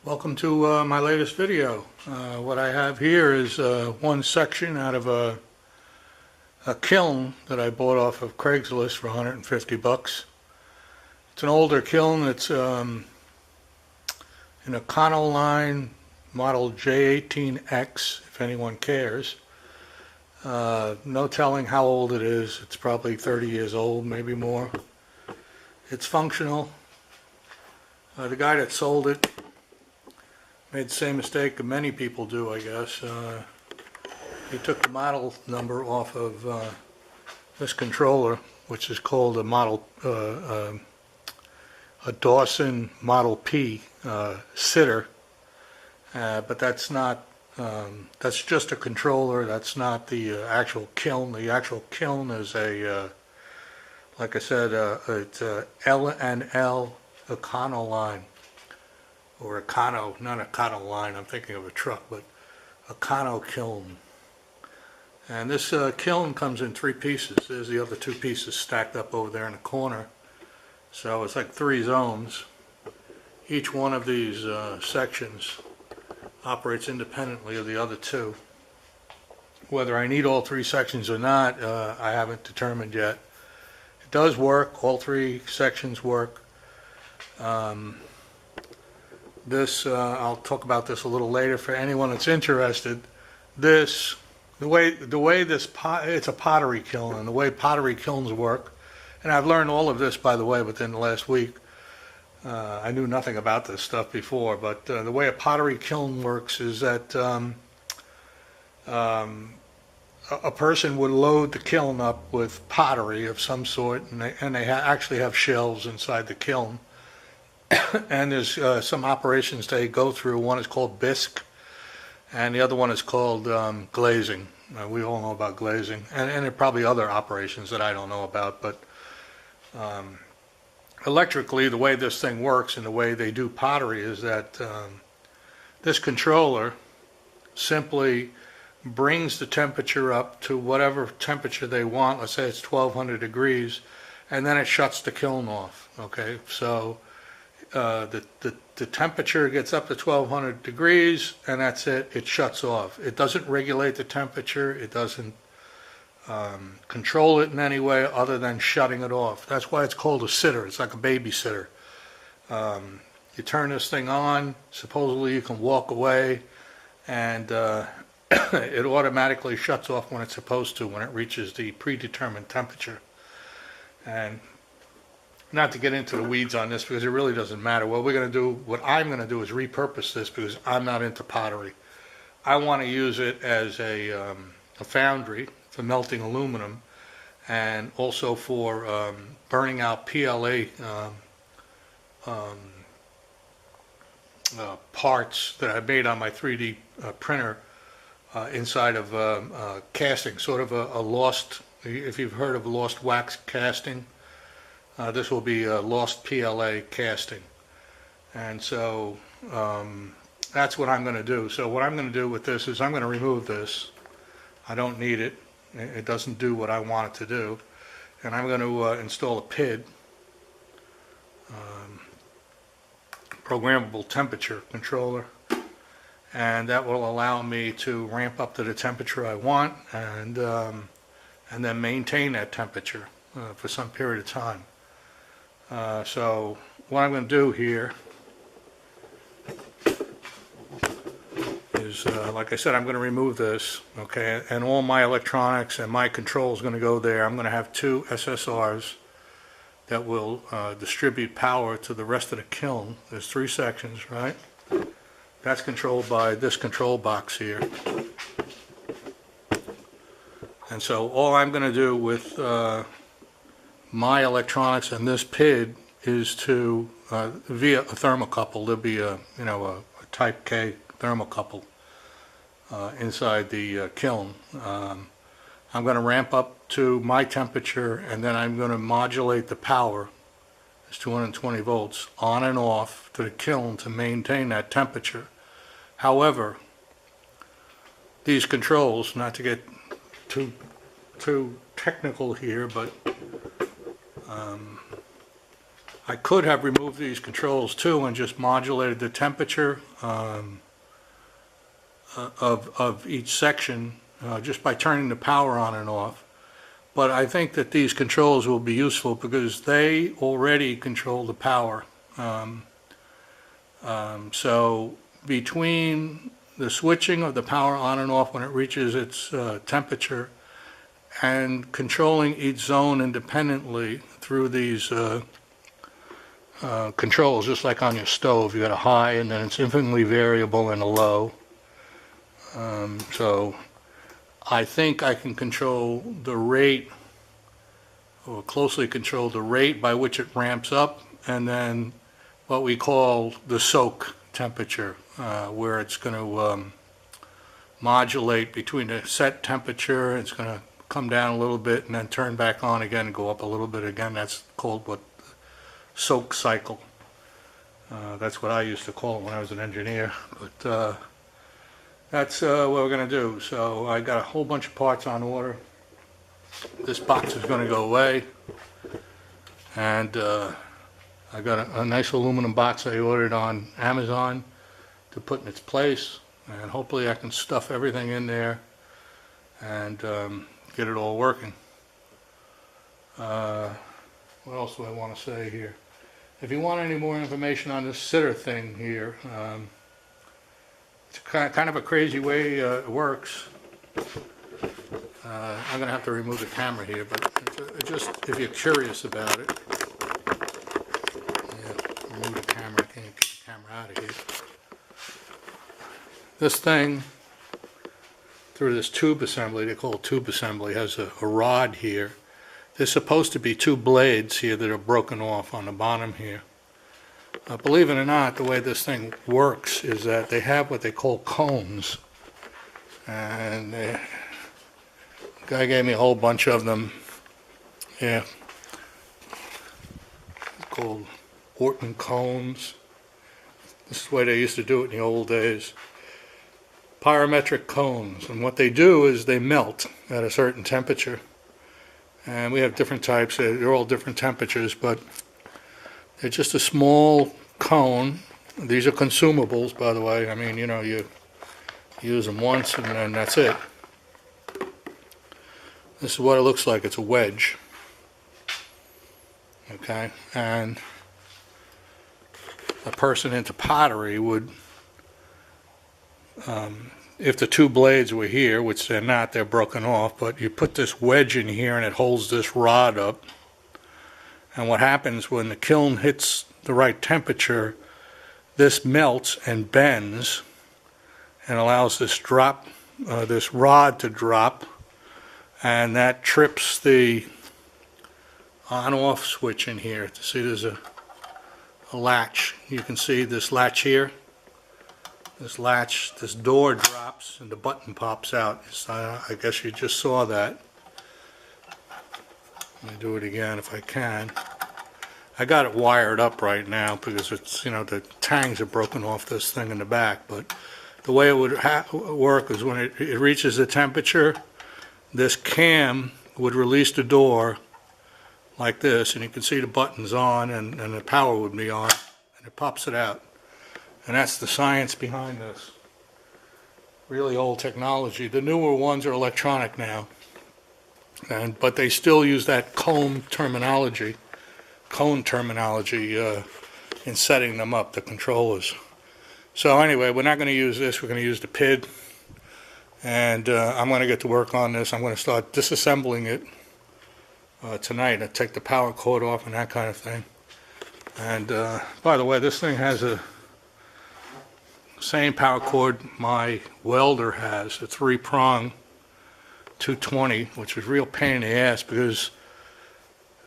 Welcome to my latest video. What I have here is one section out of a kiln that I bought off of Craigslist for 150 bucks. It's an older kiln. It's an Econoline model J18X, if anyone cares. No telling how old it is. It's probably 30 years old, maybe more. It's functional. The guy that sold it made the same mistake that many people do, I guess. He took the model number off of this controller, which is called a Dawson Model P sitter, but that's not. That's just a controller. That's not the actual kiln. The actual kiln is like I said, it's a L&L Econoline. Or Econo, not Econoline, I'm thinking of a truck, but Econo kiln. And this kiln comes in 3 pieces. There's the other 2 pieces stacked up over there in the corner. So it's like 3 zones. Each one of these sections operates independently of the other 2. Whether I need all 3 sections or not, I haven't determined yet. It does work, all 3 sections work. I'll talk about this a little later for anyone that's interested. The way this it's a pottery kiln, and the way pottery kilns work, and I've learned all of this, by the way, within the last week. I knew nothing about this stuff before, but the way a pottery kiln works is that a person would load the kiln up with pottery of some sort, and they actually have shelves inside the kiln. And there's some operations they go through. One is called bisque, and the other one is called glazing. We all know about glazing, and there are probably other operations that I don't know about, but electrically, the way this thing works and the way they do pottery is that this controller simply brings the temperature up to whatever temperature they want. Let's say it's 1200 degrees, and then it shuts the kiln off. Okay, so the temperature gets up to 1200 degrees, and that's it. It shuts off. It doesn't regulate the temperature. It doesn't control it in any way other than shutting it off. That's why it's called a sitter. It's like a babysitter. You turn this thing on. Supposedly you can walk away, and it automatically shuts off when it's supposed to, when it reaches the predetermined temperature. And not to get into the weeds on this because it really doesn't matter. What I'm going to do is repurpose this because I'm not into pottery. I want to use it as a foundry for melting aluminum, and also for burning out PLA parts that I made on my 3D printer inside of casting, sort of a lost, if you've heard of lost wax casting. This will be a lost PLA casting, and so that's what I'm going to do. So what I'm going to do with this is I'm going to remove this. I don't need it. It doesn't do what I want it to do, and I'm going to install a PID, programmable temperature controller, and that will allow me to ramp up to the temperature I want, and then maintain that temperature for some period of time. So what I'm going to do here is, like I said, I'm going to remove this, okay, and all my electronics and my control is going to go there. I'm going to have 2 SSRs that will distribute power to the rest of the kiln. There's 3 sections, right? That's controlled by this control box here. And so all I'm going to do with my electronics and this PID is to via a thermocouple. There'll be a type K thermocouple inside the kiln. I'm going to ramp up to my temperature, and then I'm going to modulate the power. It's 220 volts on and off to the kiln to maintain that temperature. However, these controls, not to get too technical here, but I could have removed these controls too and just modulated the temperature of each section just by turning the power on and off. But I think that these controls will be useful because they already control the power. So between the switching of the power on and off when it reaches its temperature and controlling each zone independently through these controls, just like on your stove, you got a high and then it's infinitely variable and a low. So I think I can control the rate, or closely control the rate by which it ramps up, and then what we call the soak temperature, where it's going to modulate between a set temperature. It's going to come down a little bit and then turn back on again and go up a little bit again. That's called what soak cycle. That's what I used to call it when I was an engineer. But that's what we're going to do. So I got a whole bunch of parts on order. This box is going to go away, and I got a nice aluminum box I ordered on Amazon to put in its place, and hopefully I can stuff everything in there and get it all working. What else do I want to say here? If you want any more information on this sitter thing here, it's kind of a crazy way it works. I'm going to have to remove the camera here, but just if you're curious about it, yeah, remove the camera. I can't get the camera out of here. This thing, through this tube assembly, they call it tube assembly, has a rod here. There's supposed to be two blades here that are broken off on the bottom here. Believe it or not, the way this thing works is that they have what they call cones, and the guy gave me a whole bunch of them. Yeah, it's called Orton cones. This is the way they used to do it in the old days. Parametric cones, and what they do is they melt at a certain temperature. And we have different types. They're all different temperatures, but they're just a small cone. These are consumables, by the way. I mean, you know, you use them once and then that's it. This is what it looks like. It's a wedge. Okay, and a person into pottery would, if the two blades were here, which they're not, they're broken off, but you put this wedge in here and it holds this rod up. And what happens when the kiln hits the right temperature, this melts and bends and allows this this rod to drop, and that trips the on-off switch in here. See, there's a latch. You can see this latch here. This latch, this door drops and the button pops out. I guess you just saw that. Let me do it again if I can. I got it wired up right now because it's, you know, the tangs are broken off this thing in the back. But the way it would work is when it reaches the temperature, this cam would release the door like this, and you can see the buttons on, and the power would be on, and it pops it out. And that's the science behind this. Really old technology. The newer ones are electronic now, but they still use that cone terminology in setting them up, the controllers. So anyway, we're not going to use this. We're going to use the PID, and I'm going to get to work on this. I'm going to start disassembling it tonight. I take the power cord off and that kind of thing. And by the way, this thing has a same power cord my welder has, a 3-prong 220, which is a real pain in the ass because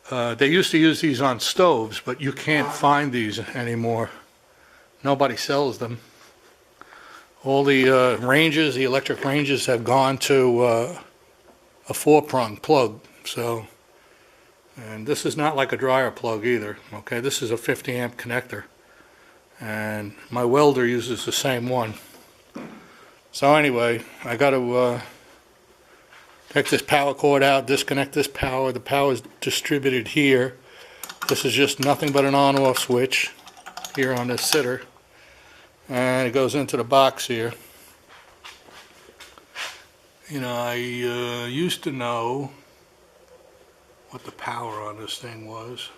they used to use these on stoves, but you can't find these anymore. Nobody sells them. All the ranges, the electric ranges, have gone to a 4-prong plug. So, and this is not like a dryer plug either. Okay, this is a 50 amp connector, and my welder uses the same one. So anyway, I got to take this power cord out, disconnect this power. The power is distributed here, This is just nothing but an on-off switch here on this sitter, and it goes into the box here. You know, I used to know what the power on this thing was.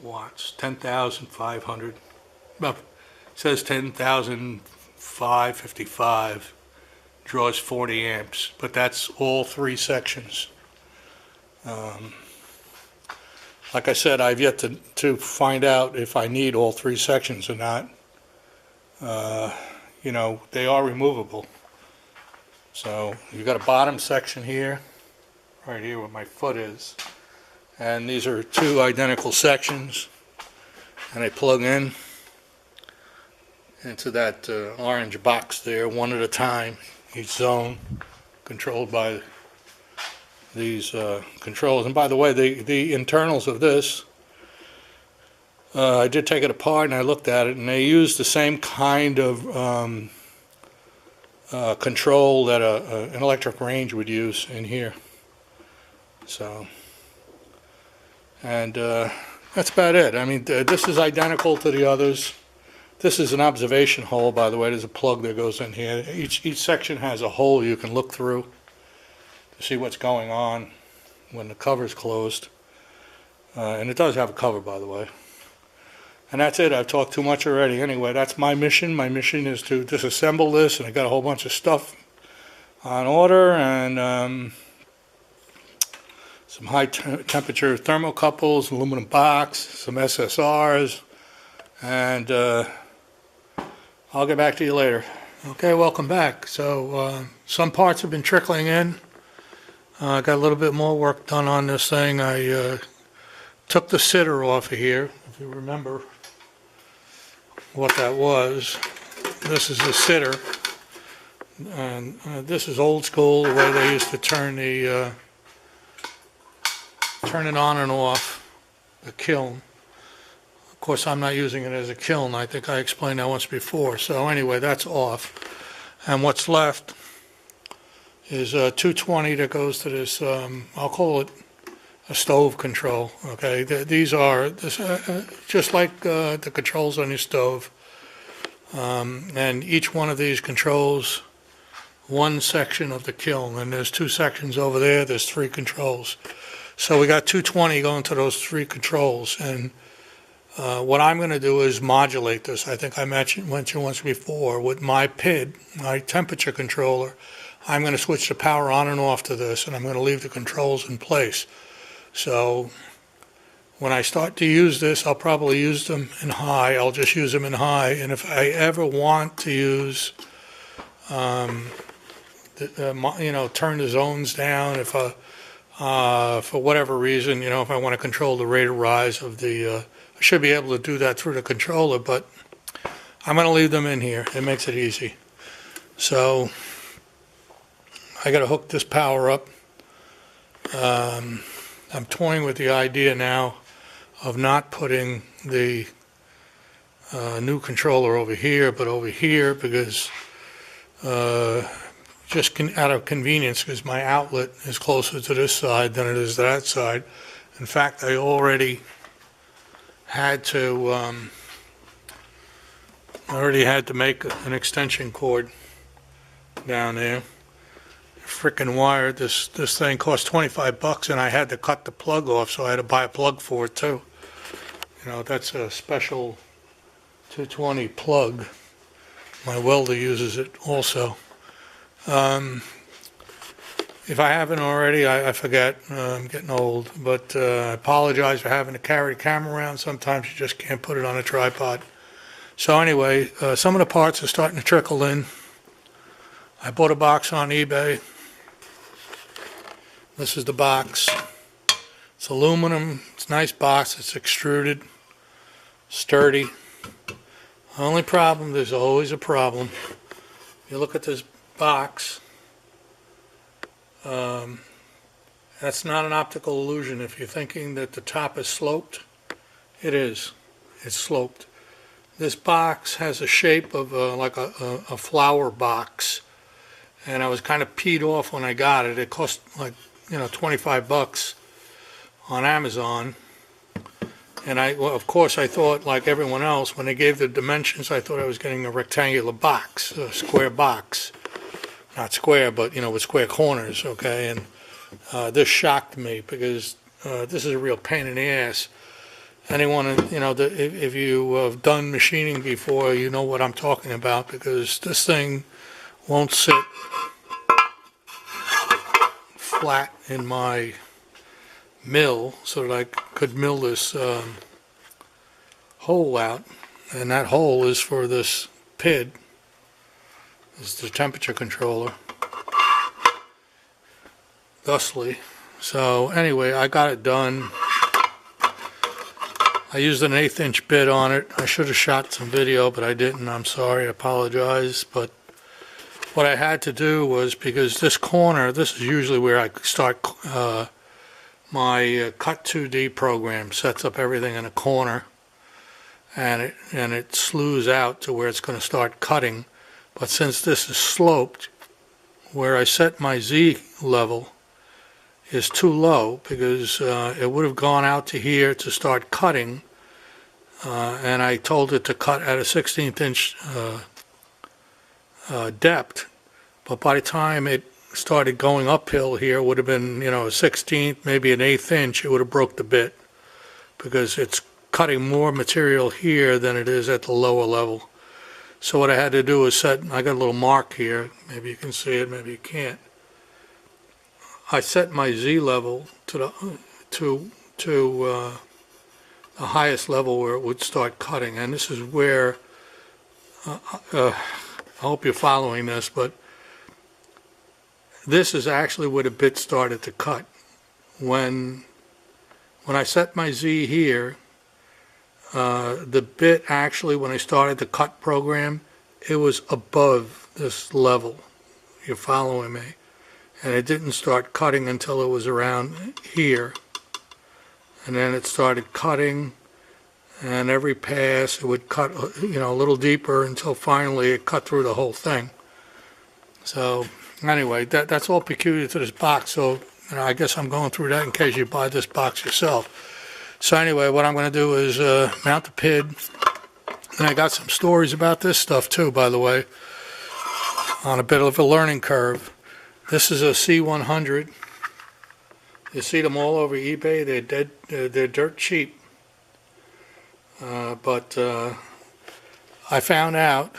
Watts, 10,500. Well, it says 10,555. Draws 40 amps, but that's all 3 sections. Like I said, I've yet to find out if I need all 3 sections or not. You know, they are removable. So you've got a bottom section here, right here where my foot is, and these are 2 identical sections, and they plug in into that orange box there, one at a time, each zone, controlled by these controls. And by the way, the internals of this, I did take it apart and I looked at it, and they use the same kind of control that an electric range would use in here. So, and that's about it. I mean, this is identical to the others. This is an observation hole, by the way. There's a plug that goes in here. Each section has a hole you can look through to see what's going on when the cover's closed. And it does have a cover, by the way. And that's it. I've talked too much already. Anyway, that's my mission. My mission is to disassemble this, and I got a whole bunch of stuff on order, and some high temperature thermocouples, aluminum box, some SSRs, and I'll get back to you later. Okay, welcome back. So some parts have been trickling in. I got a little bit more work done on this thing. I took the sitter off of here, if you remember what that was. This is the sitter, and this is old school, the way they used to turn it on and off the kiln. Of course, I'm not using it as a kiln. I think I explained that once before. So anyway, that's off, and what's left is 220 that goes to this, I'll call it a stove control. Okay, these are just like the controls on your stove, and each one of these controls one section of the kiln, and there's 2 sections over there. There's 3 controls, so we got 220 going to those 3 controls. And what I'm going to do is modulate this. I think I mentioned once before with my PID, my temperature controller. I'm going to switch the power on and off to this, and I'm going to leave the controls in place. So when I start to use this, I'll probably use them in high. I'll just use them in high. And if I ever want to use, turn the zones down, if for whatever reason, if I want to control the rate of rise of I should be able to do that through the controller, but I'm going to leave them in here. It makes it easy. So I got to hook this power up. I'm toying with the idea now of not putting the new controller over here, but over here, because just out of convenience, because my outlet is closer to this side than it is to that side. In fact, I already had to make an extension cord down there. Frickin' wire. This thing cost $25, and I had to cut the plug off, so I had to buy a plug for it too. That's a special 220 plug. My welder uses it also. If I haven't already, I forget. I'm getting old, but I apologize for having to carry the camera around. Sometimes you just can't put it on a tripod. So anyway, some of the parts are starting to trickle in. I bought a box on eBay. This is the box. It's aluminum. It's a nice box. It's extruded, sturdy. Only problem, there's always a problem. You look at this box. That's not an optical illusion. If you're thinking that the top is sloped, it is. It's sloped. This box has a shape of like a flower box, and I was kind of peed off when I got it. It cost like $25 on Amazon, And well, of course, I thought, like everyone else, when they gave the dimensions, I thought I was getting a rectangular box, a square box. Not square, but, with square corners, okay? And this shocked me because this is a real pain in the ass. Anyone, if you have done machining before, you know what I'm talking about, because this thing won't sit flat in my mill so that I could mill this hole out, and that hole is for this PID. This is the temperature controller, thusly. So anyway, I got it done. I used an 1/8 inch bit on it. I should have shot some video, but I didn't. I'm sorry, I apologize. But what I had to do was, because this corner, this is usually where I start my Cut 2D program, sets up everything in a corner, and it slews out to where it's going to start cutting. But since this is sloped, where I set my Z level is too low, because it would have gone out to here to start cutting, and I told it to cut at a 1/16 inch depth, but by the time it started going uphill here, it would have been, a 1/16, maybe an 1/8 inch, it would have broke the bit, because it's cutting more material here than it is at the lower level. So what I had to do was I got a little mark here, maybe you can see it, maybe you can't. I set my Z level to the highest level where it would start cutting, and this is where I hope you're following this, but this is actually where the bit started to cut. When I set my Z here, the bit actually, when I started the cut program, it was above this level. You're following me? And it didn't start cutting until it was around here. And then it started cutting, and every pass it would cut, a little deeper, until finally it cut through the whole thing. So anyway, that's all peculiar to this box. So I guess I'm going through that in case you buy this box yourself. So anyway, what I'm going to do is mount the PID. And I got some stories about this stuff too, by the way, on a bit of a learning curve. This is a C100. You see them all over eBay. They're dirt cheap. But I found out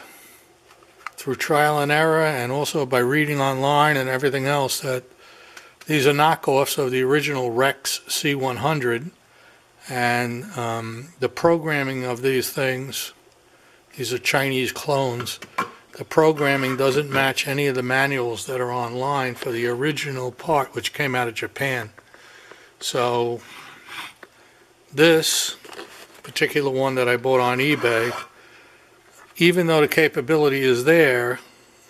through trial and error, and also by reading online and everything else, that these are knockoffs of the original Rex C100. And the programming of these things, these are Chinese clones. The programming doesn't match any of the manuals that are online for the original part, which came out of Japan. So this particular one that I bought on eBay, even though the capability is there,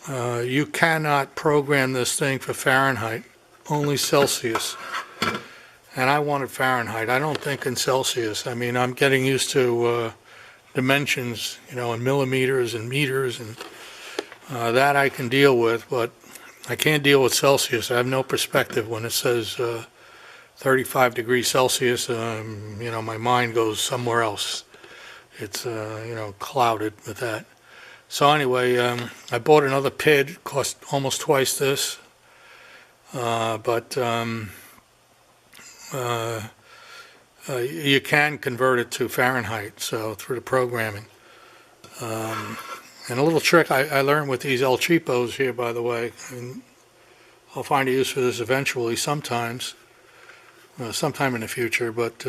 you cannot program this thing for Fahrenheit, only Celsius. And I wanted Fahrenheit. I don't think in Celsius. I mean, I'm getting used to dimensions, in millimeters and meters, and that I can deal with, but I can't deal with Celsius. I have no perspective when it says 35 degrees Celsius. My mind goes somewhere else. It's, clouded with that. So anyway, I bought another PID. It cost almost twice this, but you can convert it to Fahrenheit, so through the programming. And a little trick I learned with these El Cheapos here, by the way, and I'll find a use for this eventually, sometime in the future, but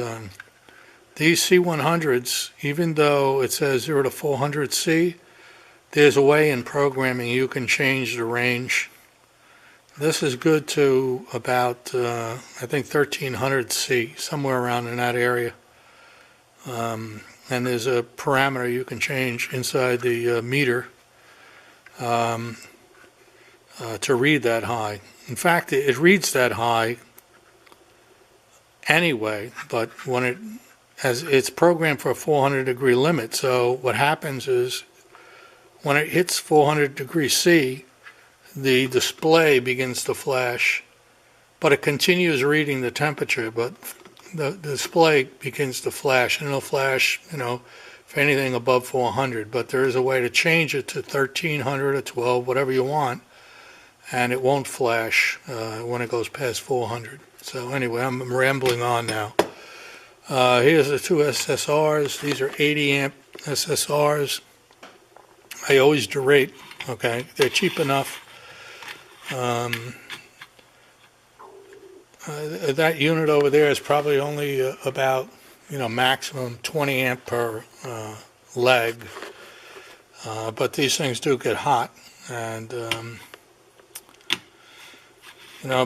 these C100s, even though it says 0 to 400C, there's a way in programming you can change the range. This is good to about, I think, 1300C, somewhere around in that area. And there's a parameter you can change inside the meter to read that high. In fact, it reads that high anyway, but when it's programmed for a 400 degree limit, so what happens is when it hits 400 degrees C, the display begins to flash, but it continues reading the temperature. But the display begins to flash, and it'll flash, for anything above 400, but there is a way to change it to 1300 or 12, whatever you want, and it won't flash when it goes past 400. So anyway, I'm rambling on now. Here's the two SSRs. These are 80 amp SSRs. I always durate, okay? They're cheap enough. That unit over there is probably only about, maximum 20 amp per leg. But these things do get hot, and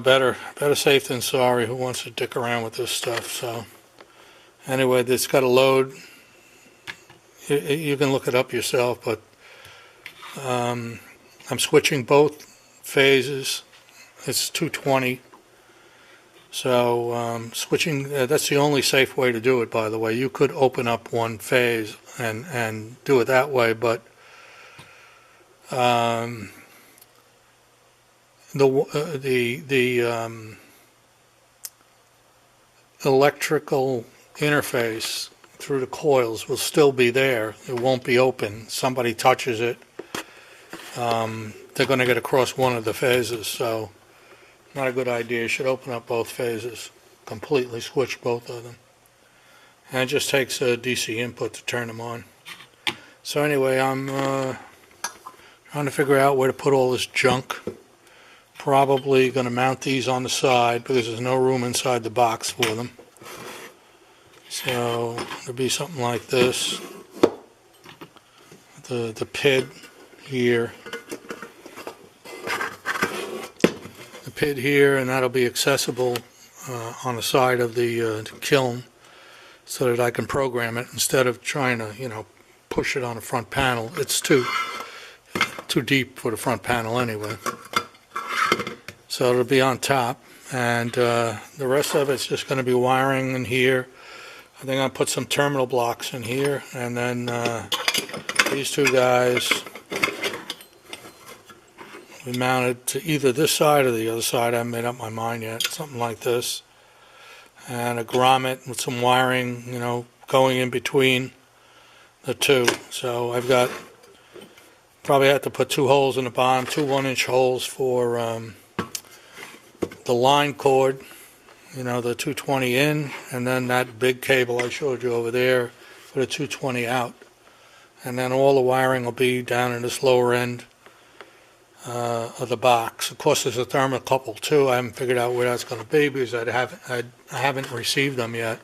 better safe than sorry. Who wants to dick around with this stuff? So anyway, it's got a load. You can look it up yourself, but I'm switching both phases. It's 220. So switching, that's the only safe way to do it, by the way. You could open up one phase and do it that way, but the electrical interface through the coils will still be there. It won't be open. Somebody touches it, they're going to get across one of the phases, so not a good idea. You should open up both phases completely, switch both of them. And it just takes a DC input to turn them on. So anyway, I'm trying to figure out where to put all this junk. Probably going to mount these on the side because there's no room inside the box for them. So there'll be something like this. The PID here. The PID here, and that'll be accessible on the side of the kiln so that I can program it instead of trying to, push it on the front panel. It's too deep for the front panel anyway. So it'll be on top, and the rest of it's just going to be wiring in here. I think I'll put some terminal blocks in here, and then these two guys we mounted to either this side or the other side. I haven't made up my mind yet. Something like this, and a grommet with some wiring, going in between the two. So I've got probably have to put two holes in the bottom, two 1-inch holes for the line cord, the 220 in, and then that big cable I showed you over there for the 220 out. And then all the wiring will be down in this lower end of the box. Of course, there's a thermocouple too. I haven't figured out where that's going to be because I haven't received them yet.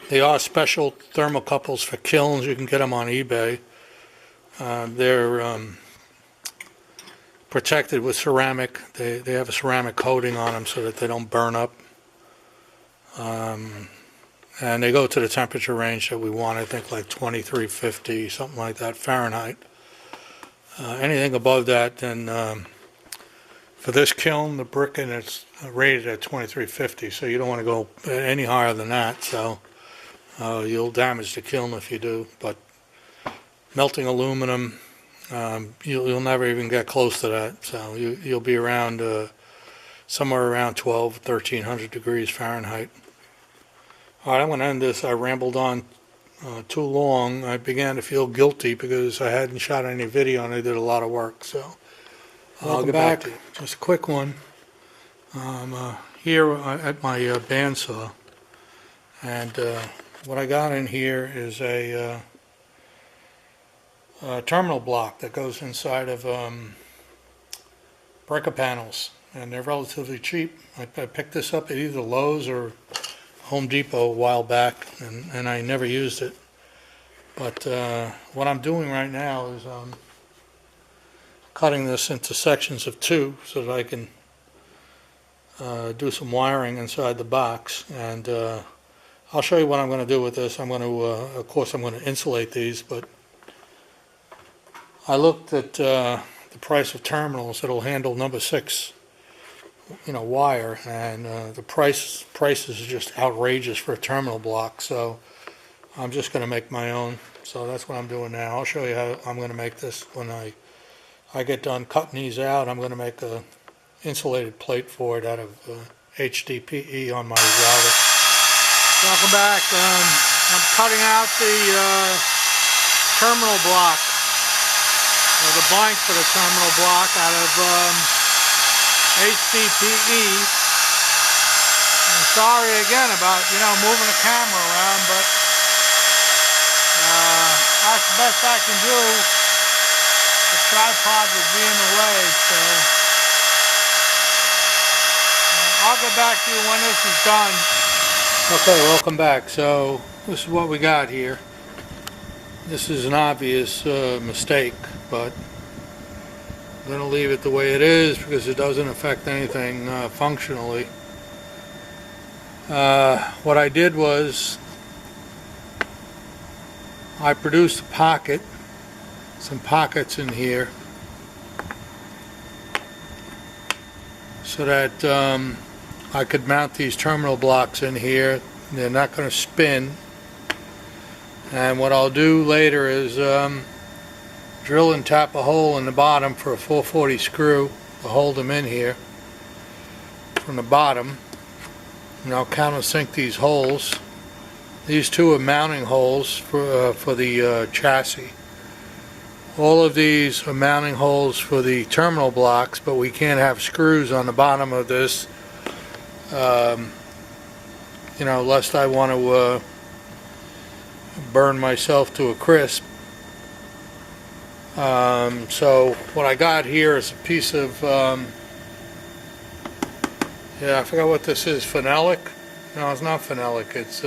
They are special thermocouples for kilns. You can get them on eBay. They're protected with ceramic. They have a ceramic coating on them so that they don't burn up. And they go to the temperature range that we want. I think like 2350, something like that, Fahrenheit. Anything above that, then for this kiln, the brick in it's rated at 2350, so you don't want to go any higher than that. So you'll damage the kiln if you do. But melting aluminum, you'll never even get close to that. So you'll be around somewhere around 1300 degrees Fahrenheit. All right, I'm going to end this. I rambled on too long. I began to feel guilty because I hadn't shot any video and I did a lot of work. So I'll get back to you. Just a quick one. Here at my bandsaw, and what I got in here is a terminal block that goes inside of breaker panels, and they're relatively cheap. I picked this up at either Lowe's or Home Depot a while back, and I never used it. But what I'm doing right now is cutting this into sections of 2 so that I can do some wiring inside the box. And I'll show you what I'm going to do with this. I'm going to, of course, I'm going to insulate these, but I looked at the price of terminals that'll handle number 6 wire, and the price is just outrageous for a terminal block, so I'm just going to make my own. So that's what I'm doing now. I'll show you how I'm going to make this when I get done cutting these out. I'm going to make a insulated plate for it out of HDPE on my router. Welcome back. I'm cutting out the terminal block, or the blank for the terminal block, out of HDPE. I'm sorry again about, moving the camera around, but that's the best I can do. The tripod would be in the way, so I'll get back to you when this is done. Okay, welcome back. So this is what we got here. This is an obvious mistake, but I'm going to leave it the way it is because it doesn't affect anything functionally. What I did was I produced a pocket, some pockets in here, so that I could mount these terminal blocks in here. They're not going to spin. And what I'll do later is drill and tap a hole in the bottom for a 440 screw to hold them in here from the bottom. And I'll countersink these holes. These two are mounting holes for the chassis. All of these are mounting holes for the terminal blocks, but we can't have screws on the bottom of this, lest I want to burn myself to a crisp. So what I got here is a piece of, I forgot what this is, phenolic? No, it's not phenolic, it's,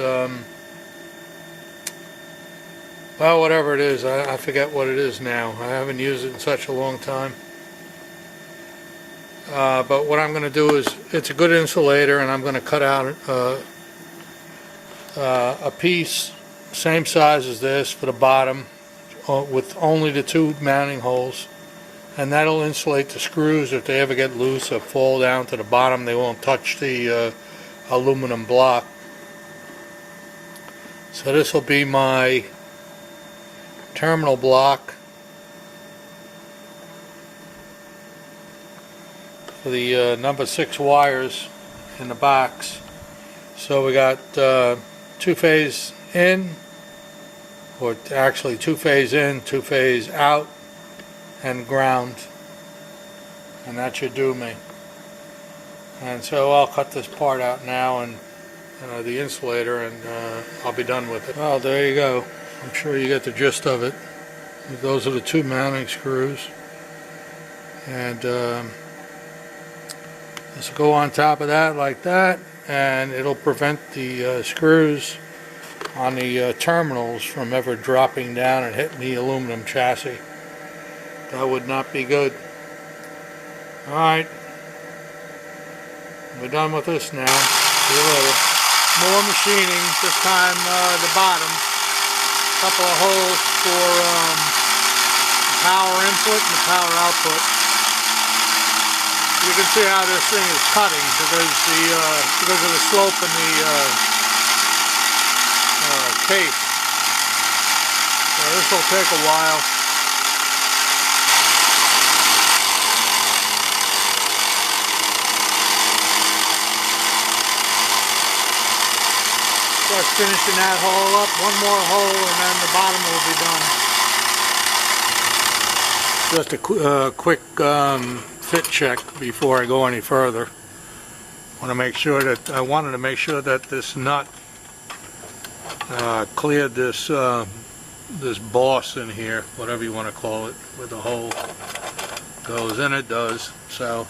well, whatever it is, I forget what it is now. I haven't used it in such a long time. But what I'm going to do is, it's a good insulator, and I'm going to cut out a piece same size as this for the bottom, with only the two mounting holes, and that'll insulate the screws. If they ever get loose or fall down to the bottom, they won't touch the aluminum block. So this will be my terminal block for the number 6 wires in the box. So we got 2-phase in, or actually 2-phase in, 2-phase out, and ground, and that should do me. And so I'll cut this part out now, and the insulator, and I'll be done with it. Well, there you go. I'm sure you get the gist of it. Those are the two mounting screws, and this will go on top of that like that, and it'll prevent the screws on the terminals from ever dropping down and hitting the aluminum chassis. That would not be good. Alright, we're done with this now. See you later. More machining, this time the bottom. Couple of holes for the power input and the power output. You can see how this thing is cutting because of the slope in the case. So this will take a while. Just finishing that hole up, one more hole, and then the bottom will be done. Just a quick fit check before I go any further. I wanted to make sure that this nut cleared this this boss in here, whatever you want to call it, where the hole goes, and it does. So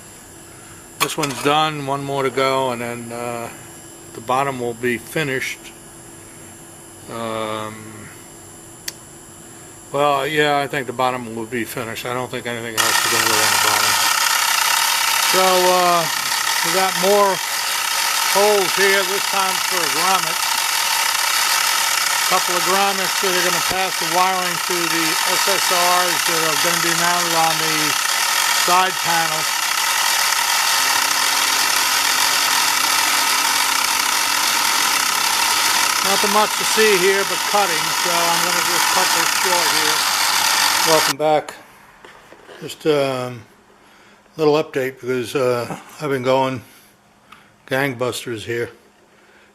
this one's done, one more to go, and then the bottom will be finished. Well, yeah, I think the bottom will be finished. I don't think anything else is going to go on the bottom. So we got more holes here, this time for a grommet. A couple of grommets that are going to pass the wiring to the SSRs that are going to be mounted on the side panel. Nothing much to see here but cutting, so I'm going to just cut this short here. Welcome back. Just a little update because I've been going gangbusters here.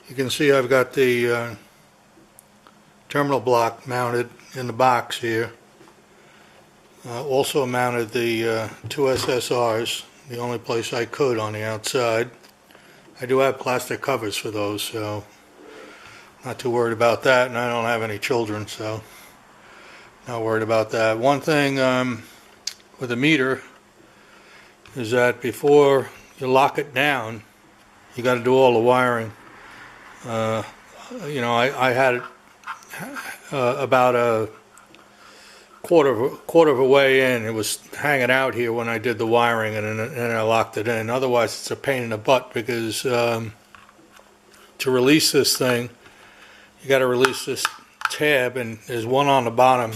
You can see I've got the terminal block mounted in the box here. Also mounted the two SSRs, the only place I could on the outside. I do have plastic covers for those, so not too worried about that, and I don't have any children, so not worried about that. One thing with the meter is that before you lock it down, you got to do all the wiring. You know, I had it about a quarter of a way in. It was hanging out here when I did the wiring, and I locked it in. Otherwise, it's a pain in the butt because to release this thing, you got to release this tab, and there's one on the bottom,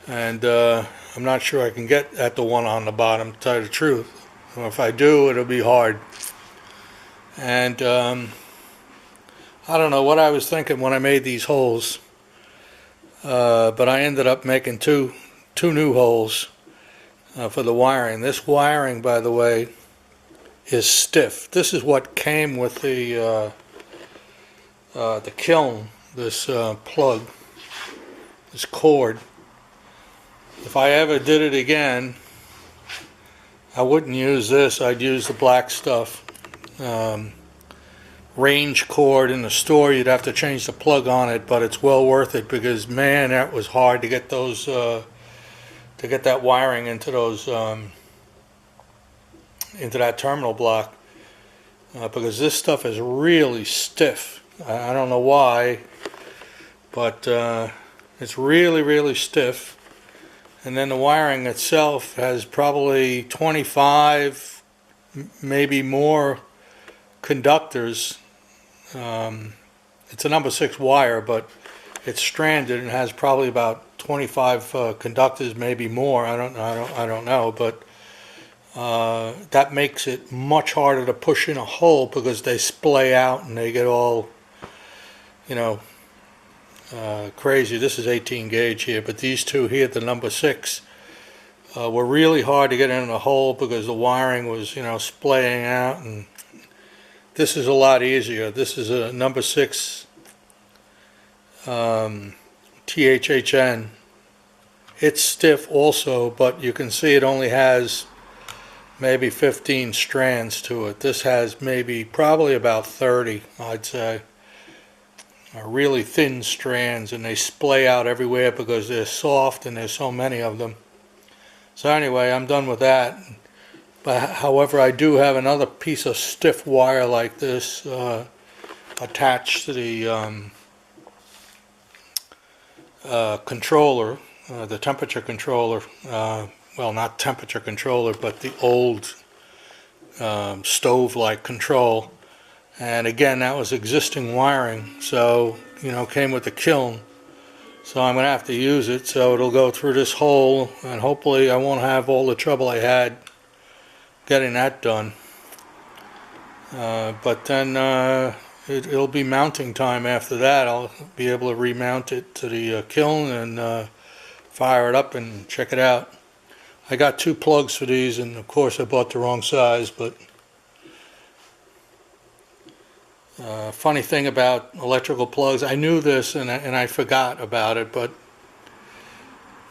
and I'm not sure I can get at the one on the bottom, to tell you the truth. Or if I do, it'll be hard. And I don't know what I was thinking when I made these holes, but I ended up making two new holes for the wiring. This wiring, by the way, is stiff. This is what came with the Kiln, this plug, this cord. If I ever did it again, I wouldn't use this. I'd use the black stuff. Range cord in the store, you'd have to change the plug on it, but it's well worth it because, man, that was hard to get those to get that wiring into those into that terminal block because this stuff is really stiff. I don't know why, but it's really stiff. And then the wiring itself has probably 25, maybe more conductors. It's a number 6 wire, but it's stranded and has probably about 25 conductors, maybe more. I don't know, but that makes it much harder to push in a hole because they splay out and they get all, you know, crazy. This is 18 gauge here, but these two here, the number 6, were really hard to get in a hole because the wiring was, you know, splaying out. And this is a lot easier. This is a number 6 THHN. It's stiff also, but you can see it only has maybe 15 strands to it. This has probably about 30, I'd say. Really thin strands, and they splay out everywhere because they're soft and there's so many of them. So anyway, I'm done with that. But however, I do have another piece of stiff wire like this attached to the controller, the temperature controller. Well, not temperature controller, but the old stove-like control. And again, that was existing wiring, so, you know, came with the Kiln. So I'm going to have to use it, so it'll go through this hole, and hopefully I won't have all the trouble I had getting that done. But then it'll be mounting time after that. I'll be able to remount it to the Kiln and fire it up and check it out. I got 2 plugs for these, and of course I bought the wrong size, but funny thing about electrical plugs, I knew this and I forgot about it, but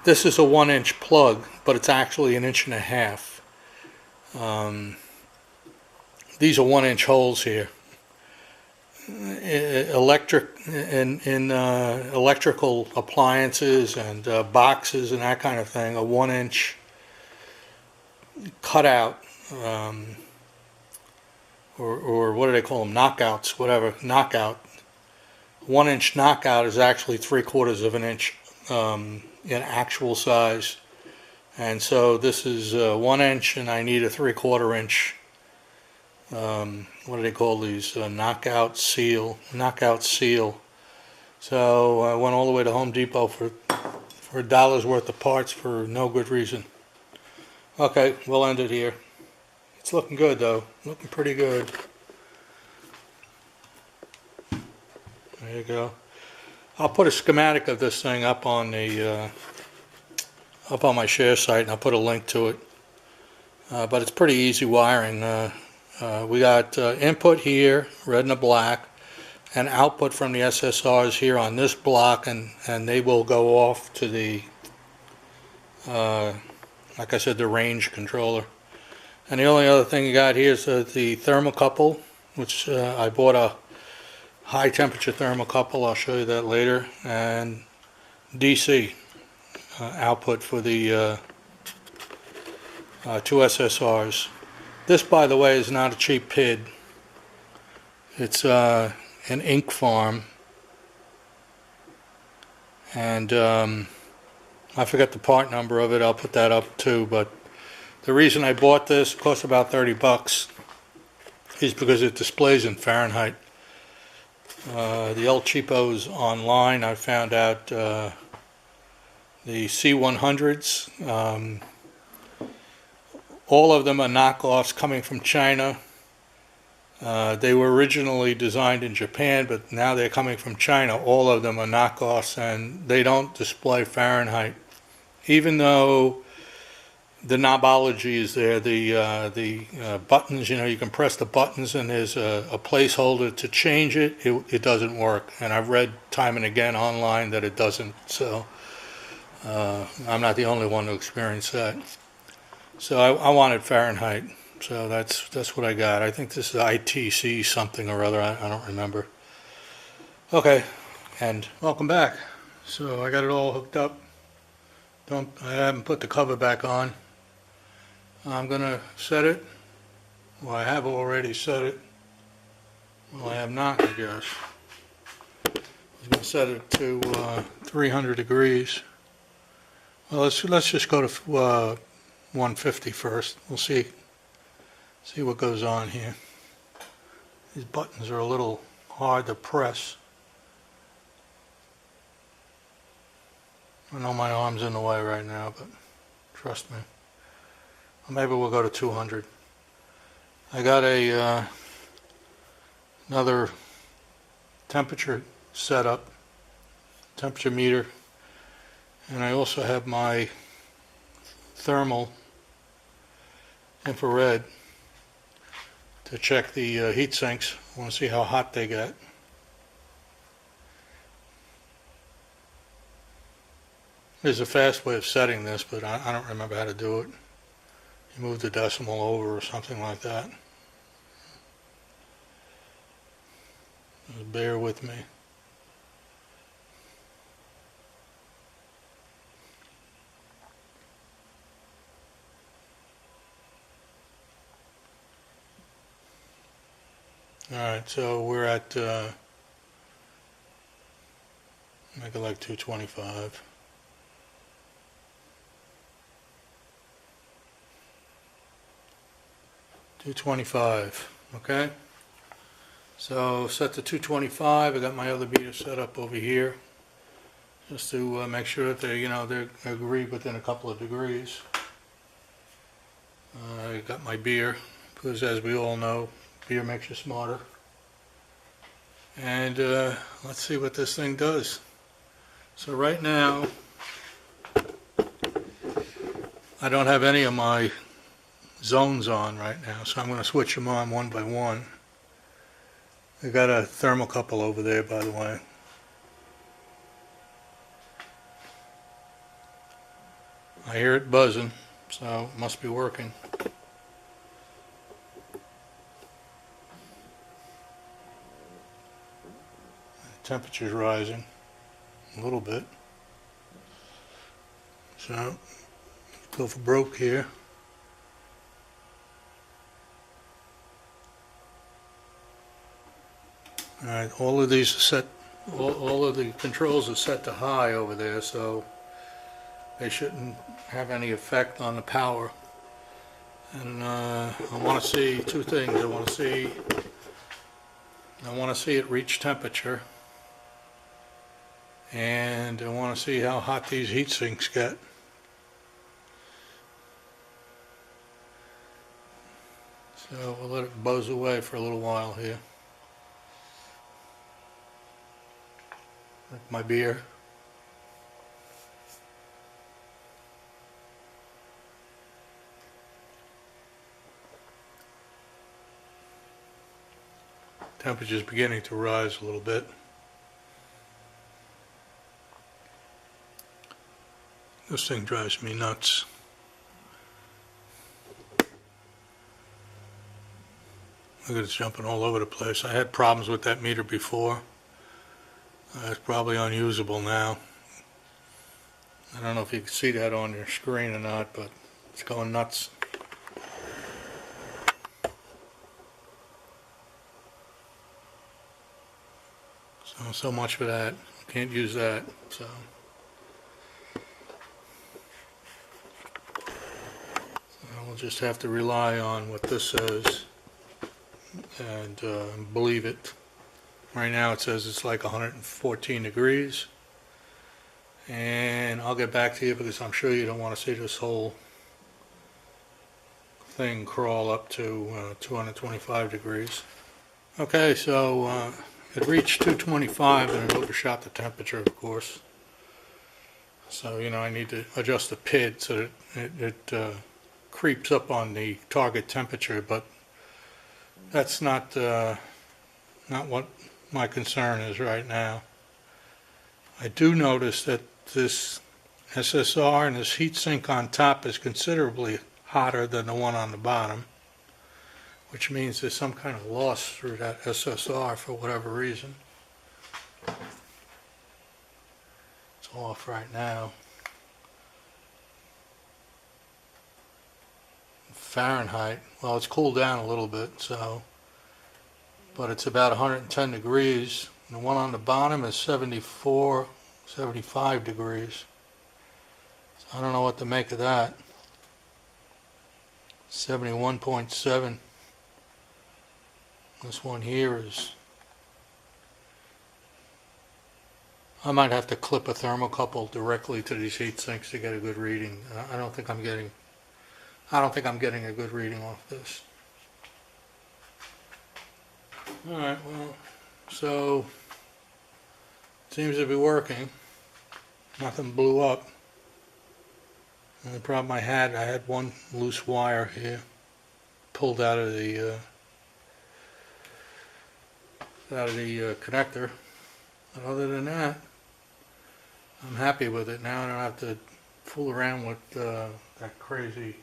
this is a 1-inch plug, but it's actually 1.5 inches. These are 1-inch holes here. Electrical appliances and boxes and that kind of thing, a 1-inch cutout, or what do they call them? Knockouts, whatever. Knockout. 1-inch knockout is actually 3/4 of an inch in actual size. And so this is 1 inch, and I need a 3/4 inch. What do they call these? Knockout seal. So I went all the way to Home Depot for $1 worth of parts for no good reason. Okay, we'll end it here. It's looking good though. Looking pretty good. There you go. I'll put a schematic of this thing up on the up on my share site, and I'll put a link to it. But it's pretty easy wiring. We got input here, red and a black. and output from the SSRs here on this block, and they will go off to the, like I said, the range controller. And the only other thing you got here is the thermocouple, which I bought a high temperature thermocouple. I'll show you that later. And DC output for the two SSRs. This, by the way, is not a cheap PID. It's an ink farm, and I forget the part number of it. I'll put that up too. But the reason I bought this, it cost about 30 bucks, is because it displays in Fahrenheit. The old cheapos online, I found out the C100s, all of them are knockoffs coming from China. They were originally designed in Japan, but now they're coming from China. All of them are knockoffs, and they don't display Fahrenheit. Even though the knobology is there, the buttons, you know, you can press the buttons and there's a placeholder to change it, it doesn't work. And I've read time and again online that it doesn't, so I'm not the only one to experience that. So I wanted Fahrenheit. So that's what I got. I think this is ITC something or other. I don't remember. Okay, and welcome back. So I got it all hooked up. I haven't put the cover back on. I'm gonna set it. Well, I have already set it. Well, I have not, I guess. I was gonna set it to 300 degrees. Well, let's just go to 150 first. We'll see what goes on here. These buttons are a little hard to press. I know my arm's in the way right now, but trust me. Well, maybe we'll go to 200. I got a another temperature setup, temperature meter, and I also have my thermal infrared to check the heat sinks. I want to see how hot they get. There's a fast way of setting this, but I don't remember how to do it. You move the decimal over or something like that. Just bear with me. Alright, so we're at, make it like 225. Okay? So set to 225. I got my other meter set up over here, just to make sure that they, they agree within a couple of degrees. I got my beer, because as we all know, beer makes you smarter. And let's see what this thing does. So right now, I don't have any of my zones on right now, so I'm going to switch them on one by one. I got a thermocouple over there, by the way. I hear it buzzing, so it must be working. Temperature's rising a little bit, so go for broke here. Alright, all of these are set, all of the controls are set to high over there, so they shouldn't have any effect on the power. And I want to see two things. I want to see it reach temperature, and I want to see how hot these heat sinks get. So we'll let it buzz away for a little while here. Like my beer. Temperature's beginning to rise a little bit. This thing drives me nuts. Look at it jumping all over the place. I had problems with that meter before. It's probably unusable now. I don't know if you can see that on your screen or not, but it's going nuts. So much for that. Can't use that. So we'll just have to rely on what this says and believe it. Right now it says it's like 114 degrees, and I'll get back to you because I'm sure you don't want to see this whole thing crawl up to 225 degrees. Okay, so it reached 225 and it overshot the temperature, of course. So, I need to adjust the PID so that it creeps up on the target temperature, but that's not what my concern is right now. I do notice that this SSR and this heat sink on top is considerably hotter than the one on the bottom, which means there's some kind of loss through that SSR for whatever reason. It's off right now. Fahrenheit, well, it's cooled down a little bit, but it's about 110 degrees. The one on the bottom is 74, 75 degrees. So I don't know what to make of that. 71.7. This one here is, I might have to clip a thermocouple directly to these heat sinks to get a good reading. I don't think I'm getting a good reading off this. Alright, well, so it seems to be working. Nothing blew up. And the problem I had one loose wire here pulled out of the connector. But other than that, I'm happy with it now. I don't have to fool around with that crazy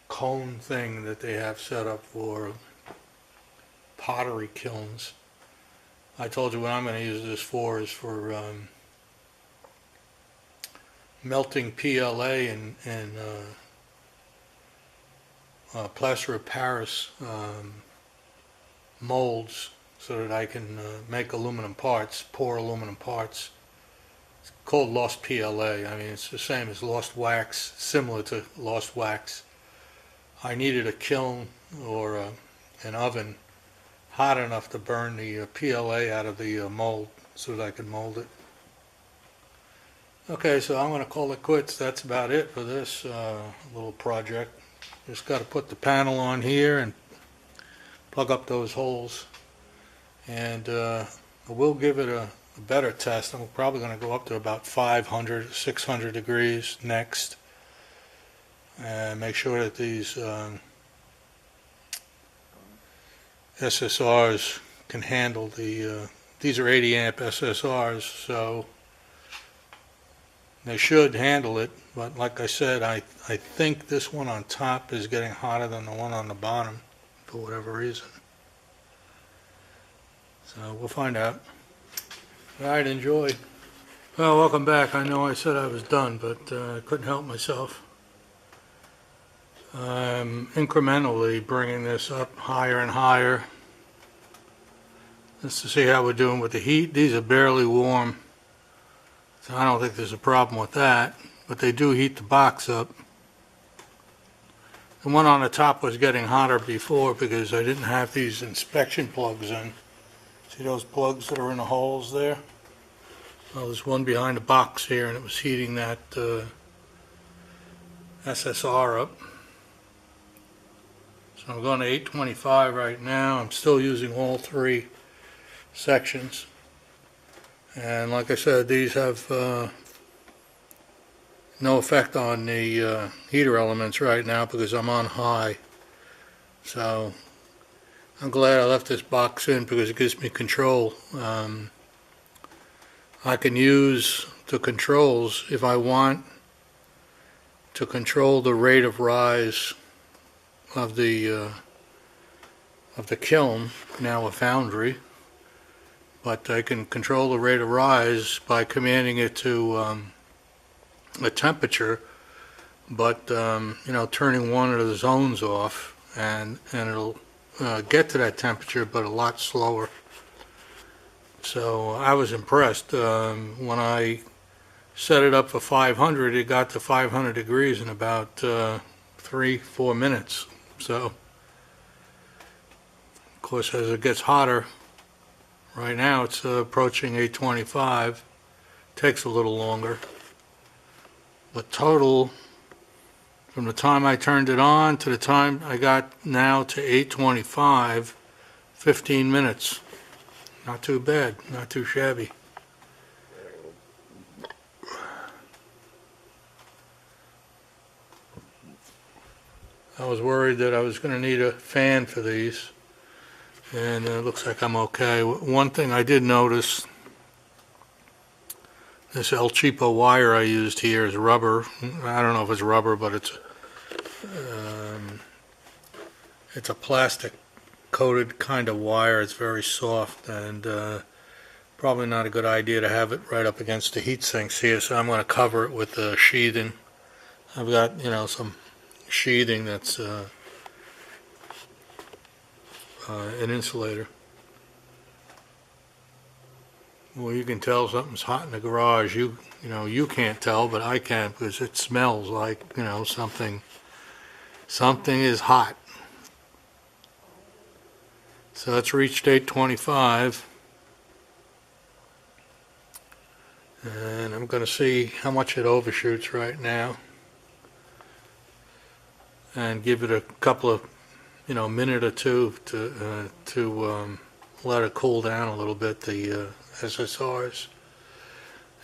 cone thing that they have set up for pottery kilns. I told you what I'm going to use this for is for melting PLA and plaster of Paris molds so that I can make aluminum parts, pour aluminum parts. It's called lost PLA. I mean, it's the same as lost wax, similar to lost wax. I needed a kiln or an oven hot enough to burn the PLA out of the mold so that I could mold it. Okay, so I'm going to call it quits. That's about it for this little project. Just got to put the panel on here and plug up those holes. And I will give it a better test. I'm probably going to go up to about 500, 600 degrees next. And make sure that these SSRs can handle these are 80 amp SSRs, so they should handle it. But like I said, I think this one on top is getting hotter than the one on the bottom for whatever reason. So we'll find out. Alright, enjoy. Well, welcome back. I know I said I was done, but I couldn't help myself. I'm incrementally bringing this up higher and higher just to see how we're doing with the heat. These are barely warm, so I don't think there's a problem with that, but they do heat the box up. The one on the top was getting hotter before because I didn't have these inspection plugs in. See those plugs that are in the holes there? Well, there's one behind the box here, and it was heating that SSR up. So I'm going to 825 right now. I'm still using all three sections. And like I said, these have no effect on the heater elements right now because I'm on high. So I'm glad I left this box in because it gives me control. I can use the controls if I want to control the rate of rise of the kiln, now a foundry, but I can control the rate of rise by commanding it to a temperature, but you know, turning one of the zones off, and it'll get to that temperature, but a lot slower. So I was impressed. When I set it up for 500, it got to 500 degrees in about 3-4 minutes. So, of course, as it gets hotter, right now it's approaching 825. Takes a little longer. But total, from the time I turned it on to the time I got now to 825, 15 minutes. Not too bad, not too shabby. I was worried that I was going to need a fan for these, and it looks like I'm okay. One thing I did notice, this El Cheapo wire I used here is rubber. I don't know if it's rubber, but it's a plastic coated kind of wire. It's very soft, and probably not a good idea to have it right up against the heat sinks here, so I'm going to cover it with sheathing. I've got, you know, some sheathing that's an insulator. Well, you can tell something's hot in the garage. You know, you can't tell, but I can, because it smells like, you know, something is hot. So it's reached 825, and I'm going to see how much it overshoots right now, and give it a couple of, you know, minute or two to let it cool down a little bit, the SSRs,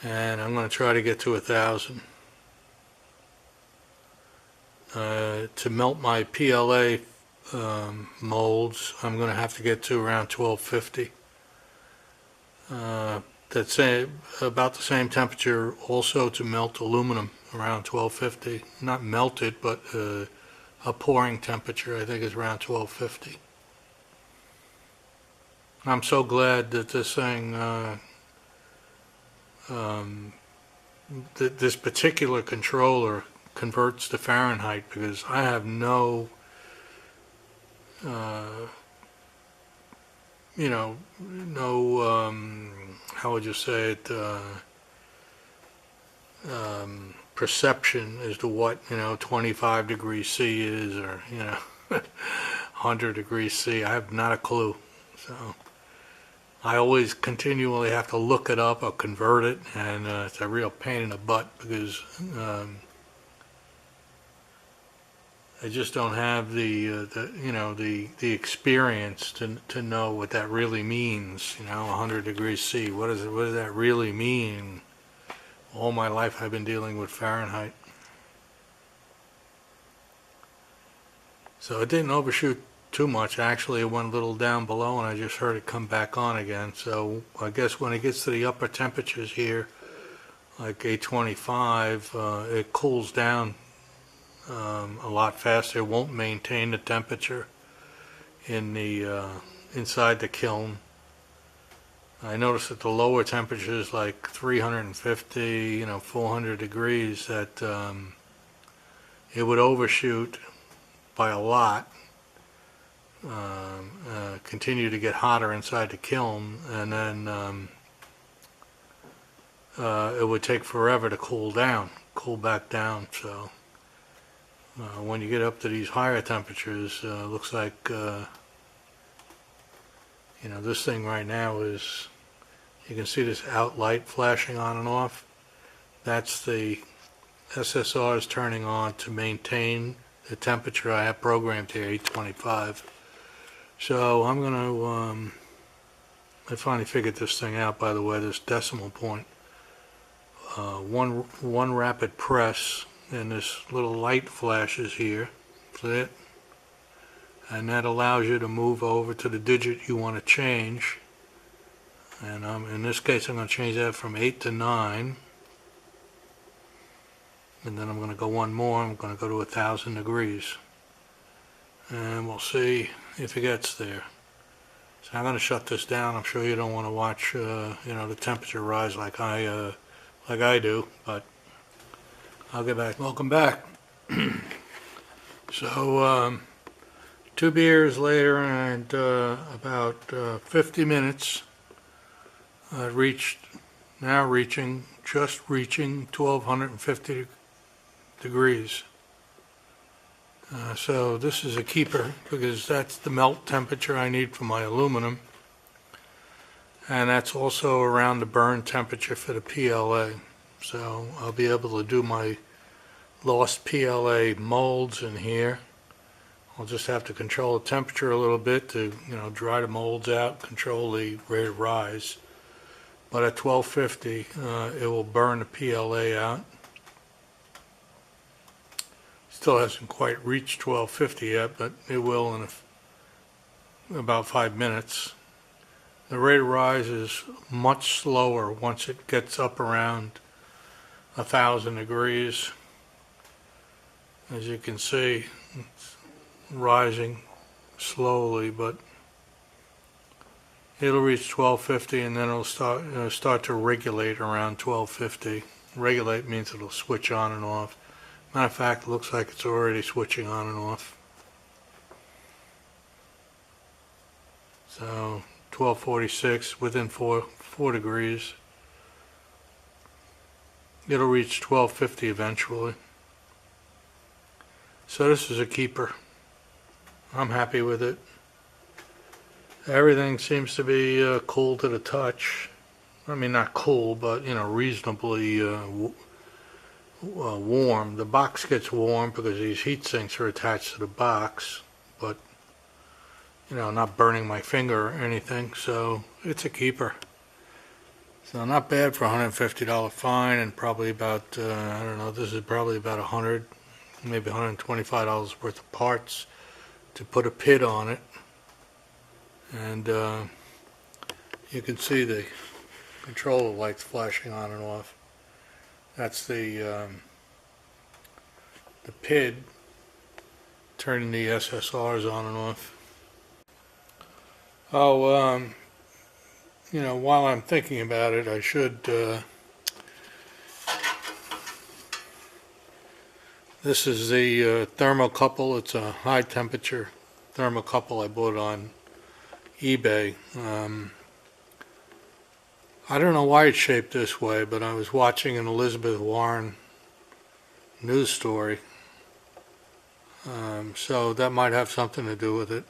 and I'm going to try to get to 1,000. To melt my PLA molds, I'm going to have to get to around 1250. That's about the same temperature also to melt aluminum, around 1250. Not melted, but a pouring temperature, I think, is around 1250. I'm so glad that this thing, this particular controller converts to Fahrenheit, because I have no you know, how would you say it, perception as to what, you know, 25 degrees C is, or, you know, 100 degrees C. I have not a clue. So I always continually have to look it up or convert it, and it's a real pain in the butt, because I just don't have the you know, the experience to know what that really means. You know, 100 degrees C. What does that really mean? All my life I've been dealing with Fahrenheit. So it didn't overshoot too much. Actually, it went a little down below, and I just heard it come back on again. So I guess when it gets to the upper temperatures here, like 825, it cools down a lot faster. It won't maintain the temperature in the inside the kiln. I noticed at the lower temperatures, like 350, you know, 400 degrees, that it would overshoot by a lot, continue to get hotter inside the kiln, and then it would take forever to cool back down. So when you get up to these higher temperatures, looks like, you know, this thing right now is, you can see this out light flashing on and off. That's the SSRs turning on to maintain the temperature I have programmed here, 825. So I'm going to, I finally figured this thing out, by the way, this decimal point. One rapid press, and this little light flashes here. See it? and that allows you to move over to the digit you want to change. And in this case I'm going to change that from 8 to 9, and then I'm going to go one more. I'm going to go to 1,000 degrees, and we'll see if it gets there. So I'm going to shut this down. I'm sure you don't want to watch the temperature rise like I do, but I'll get back. Welcome back. So 2 beers later and about 50 minutes, just reaching 1250 degrees. So this is a keeper because that's the melt temperature I need for my aluminum, and that's also around the burn temperature for the PLA. So I'll be able to do my lost PLA molds in here. I'll just have to control the temperature a little bit to dry the molds out, control the rate of rise. But at 1250 it will burn the PLA out. Still hasn't quite reached 1250 yet, but it will in about 5 minutes. The rate of rise is much slower once it gets up around 1,000 degrees. As you can see, it's rising slowly, but it'll reach 1250 and then it'll start to regulate around 1250. Regulate means it'll switch on and off. Matter of fact, it looks like it's already switching on and off. So 1246, within 4 degrees. It'll reach 1250 eventually. So this is a keeper. I'm happy with it. Everything seems to be cool to the touch. I mean, not cool, but reasonably warm. The box gets warm because these heat sinks are attached to the box, but not burning my finger or anything, so it's a keeper. So not bad for a $150 fine, and probably about I don't know, this is probably about $100, maybe $125 worth of parts to put a PID on it. And you can see the controller lights flashing on and off. That's the PID turning the SSRs on and off. Oh, while I'm thinking about it, I should, this is the thermocouple. It's a high temperature thermocouple I bought on eBay. I don't know why it's shaped this way, but I was watching an Elizabeth Warren news story, so that might have something to do with it.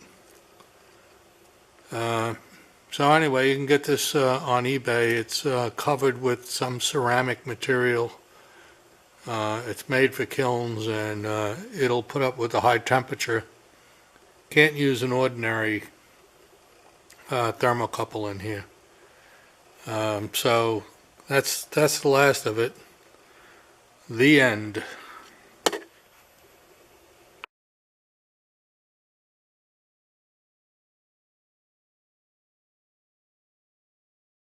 So anyway, you can get this on eBay. It's covered with some ceramic material. It's made for kilns, and it'll put up with the high temperature. Can't use an ordinary thermocouple in here. So that's the last of it. The end.